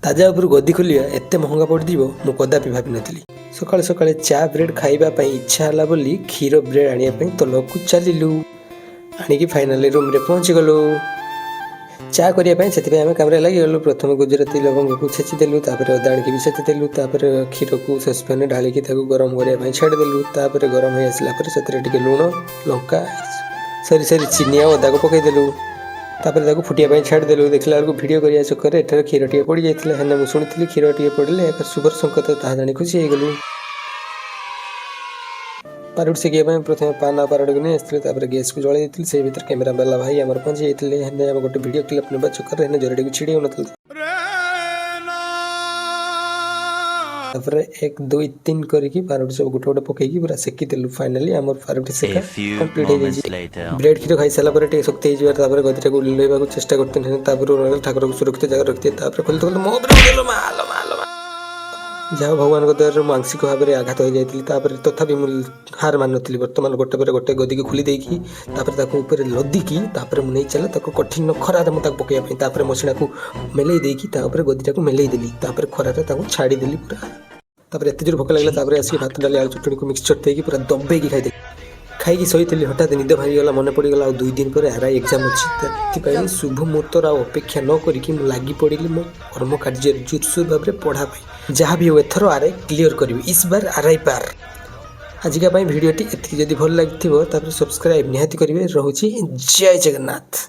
ताजा उपर गदी खोलिया एते महंगा पड़ो मु कदापि भावी नी। सकाଳେ सकाळे चा ब्रेड खाइबा इच्छा है बोली क्षीर ब्रेड आने तलक चलू आणिकी फाइनाली रूम रे पहुँची गलु। चा करने से कम लगिगलु। प्रथम गुजराती लवंग को छेचिदेलु, अदा आनिक भी छेचिदेलु, क्षीर को सस्पेन ढालिकी गरम करने छाड़देलु। गरम हो आसला से लुण लंका सरी सरी चीनी आ अदा को पकईदेलु। फुटिया छाड़देलु। देखला बेलू भिड करने चक्कर एठार क्षीर टे पड़ जाता है। मुझे शुणी क्षीर टे पड़े एक शुभर संकेत ताहा जानी खुशी हो गलु। पारुट सेकिया प्रथम पाना पारुट को नहीं आसते गैस को जलाई देते से भर कैमेरा वाला भाई आम पहुंची जाते गोटे वीडियो क्लिप ने चक्कर जरटी को छिड़ी हो एक दुई तीन करके पारुट सब गोटे गोटे पकईकी पूरा सेकी देलु। फाइनाली आम पारुट सेका कंप्लीट हो जाए। ब्रेड क्षीर खाई सारा शक्ति हो गति को उल्लैवा चेष्टा करते ठाकुर को सुरक्षित जगह रखते खोलते जहाँ भगवान को दया मानसिक भाव में आघात हो जाती तथापि मुझे हार मान नी। बर्तमान गोटे पर गोटे गदी को खोली देकी ऊपर लदिकी मुझे चल कठिन खरार मुझे पकड़ा मशीना को मेलई देकी गदीटा को मेलई देली खरार छाड़देली पूरा। एत जोर भोक लगे आसिक भात डाली आलू चटणी को मिक्सचर देकी पूरा दबेकी खाई खाई शोली हठात निद भारीगला मन पड़गला। 2 दिन पर आरआई एग्जाम अच्छी शुभ मुहूर्तर अपेक्षा न करी लगी पड़ी मो कर्म कार्य जोरसोर भाव में पढ़ाई जहाँ भी हो एथर आरआई क्लियर करी इस बार आरआई पार। आजिका भिडियोटी एति जदि भल लगी सब्सक्राइब निहाती करेंगे। रोचे जय जगन्नाथ।